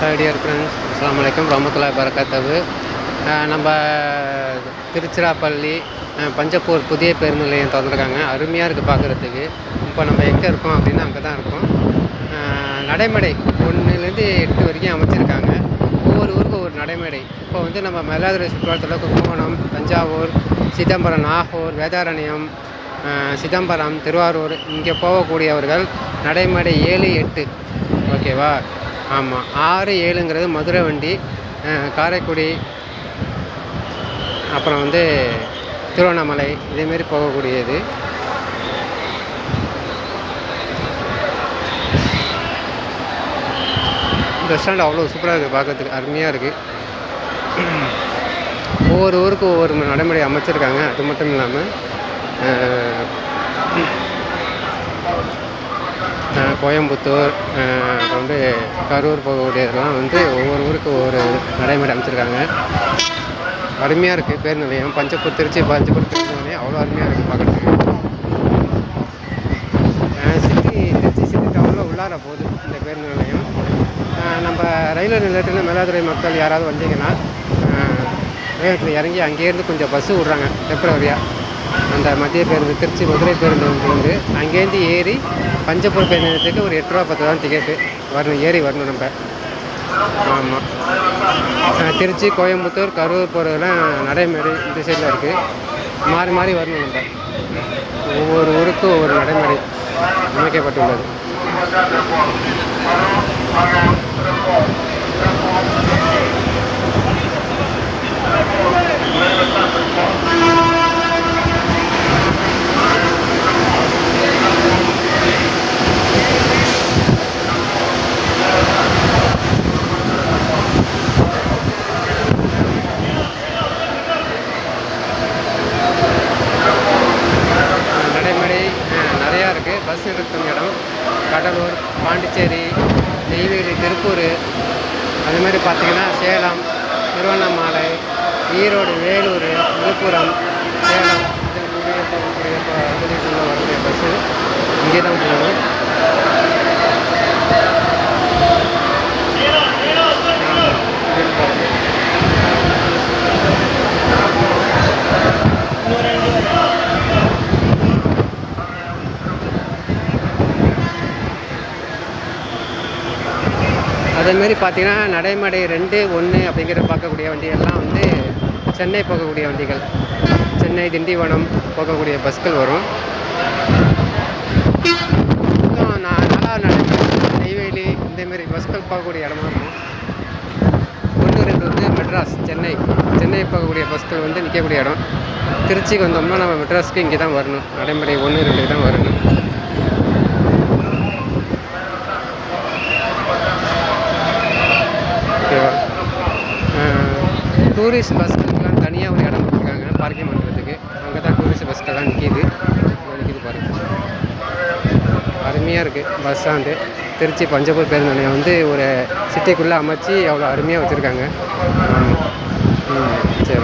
Dear friends, அஸ்ஸலாமு அலைக்கும் வரஹ்மத்துல்லாஹி வபரகாத்துஹு. நம்ம திருச்சிராப்பள்ளி பஞ்சப்பூர் புதிய பேருந்து நிலையம் திறந்துருக்காங்க. அருமையாக இருக்குது பார்க்குறதுக்கு. இப்போ நம்ம எங்கே இருக்கோம் அப்படின்னா அங்கே தான் இருக்கோம். நடைமேடை 1லேருந்து 8 வரைக்கும் அமைச்சிருக்காங்க. ஒவ்வொரு ஊருக்கும் ஒரு நடைமேடை. இப்போ வந்து நம்ம மயிலாடுதுறை சுற்றுவட்டத்தில் கும்பகோணம், தஞ்சாவூர், சிதம்பரம், நாகூர், வேதாரண்யம், சிதம்பரம், திருவாரூர் இங்கே போகக்கூடியவர்கள் நடைமேடை 7, 8 ஓகேவா. ஆமாம், 6, 7ங்கிறது மதுரை வண்டி, காரைக்குடி, அப்புறம் வந்து திருவண்ணாமலை இதேமாரி போகக்கூடியது. பஸ் ஸ்டாண்ட் அவ்வளோ சூப்பராக இருக்குது, பார்க்கறதுக்கு அருமையாக இருக்குது. ஒவ்வொரு ஊருக்கும் ஒவ்வொரு நடைமுறை அமைச்சிருக்காங்க. அது மட்டும் இல்லாமல் கோயம்புத்தூர், அப்புறம் வந்து கரூர் போகக்கூடியதெல்லாம் வந்து ஒவ்வொரு ஊருக்கு ஒவ்வொரு நடைமுறை அமைச்சிருக்காங்க. அருமையாக இருக்குது பேருந்து நிலையம். பஞ்சப்பூர் திருச்சி பேருந்து நிலையம் அவ்வளோ அருமையாக இருக்குது பார்க்குறதுக்கு. திருச்சி சிட்டி டவுனில் உள்ளார போகுது இந்த பேருந்து நிலையம். நம்ம ரயில்வே நிலையத்தில் மயிலாடுதுறை மக்கள் யாராவது வந்தீங்கன்னா வேகத்தில் இறங்கி அங்கேருந்து கொஞ்சம் பஸ்ஸு விட்றாங்க டெம்பரவரியாக. அந்த மத்திய பேருந்து திருச்சி மதுரை பேருந்து வந்து அங்கேருந்து ஏறி பஞ்சப்பூர் பேருந்து நிலையத்துக்கு ஒரு 8 ரூபா 10 தான் டிக்கெட்டு வரணும், ஏறி வரணும் நம்ம. ஆமாம், திருச்சி, கோயம்புத்தூர், கரூர் போகிறதெல்லாம் நடைமுறை இந்த சைடில் இருக்குது. மாறி மாறி வரணும் நம்ம. ஒவ்வொரு ஊருக்கும் ஒவ்வொரு நடைமுறை அமைக்கப்பட்டுள்ளது. நடைமுறை நிறையா இருக்குது. பஸ் நிறுத்தும் இடம் கடலூர், பாண்டிச்சேரி, நெய்வேலி, திருப்பூர், அதுமாதிரி பார்த்திங்கன்னா சேலம், திருவண்ணாமலை, ஈரோடு, வேலூர், விழுப்புரம், சேலம் பகுதிக்குள்ளே வரக்கூடிய பஸ்ஸு இங்கே தான் போகணும். அதேமாரி பார்த்திங்கன்னா நடைமேடை 2, 1 அப்படிங்கிற பார்க்கக்கூடிய வண்டிகள்லாம் வந்து சென்னை போகக்கூடிய வண்டிகள். சென்னை, திண்டிவனம் போகக்கூடிய பஸ்கள் வரும். நல்லா நடைமேடை, நெய்வேலி இந்தமாரி பஸ்கள் போகக்கூடிய இடமா இருக்கும். 1, 2 வந்து மெட்ராஸ், சென்னை போகக்கூடிய பஸ்கள் வந்து நிற்கக்கூடிய இடம். திருச்சிக்கு வந்தோம்னா நம்ம மெட்ராஸ்க்கு இங்கே தான் வரணும். நடைமேடை 1, 2 தான் வரணும். ஓகேவா. டூரிஸ்ட் பஸ்களுக்கெலாம் தனியாக ஒரு இடம் கொடுத்துருக்காங்க பார்க்கிங் பண்ணுறதுக்கு. அங்கே தான் டூரிஸ்ட் பஸ்கெல்லாம் நிற்கிது பாருங்கள். அருமையாக இருக்குது பஸ் ஸ்டாண்டு. திருச்சி பஞ்சப்பூர் பேருந்து நிலையம் வந்து ஒரு சிட்டிக்குள்ளே அமைச்சு அவ்வளோ அருமையாக வச்சுருக்காங்க. சரி.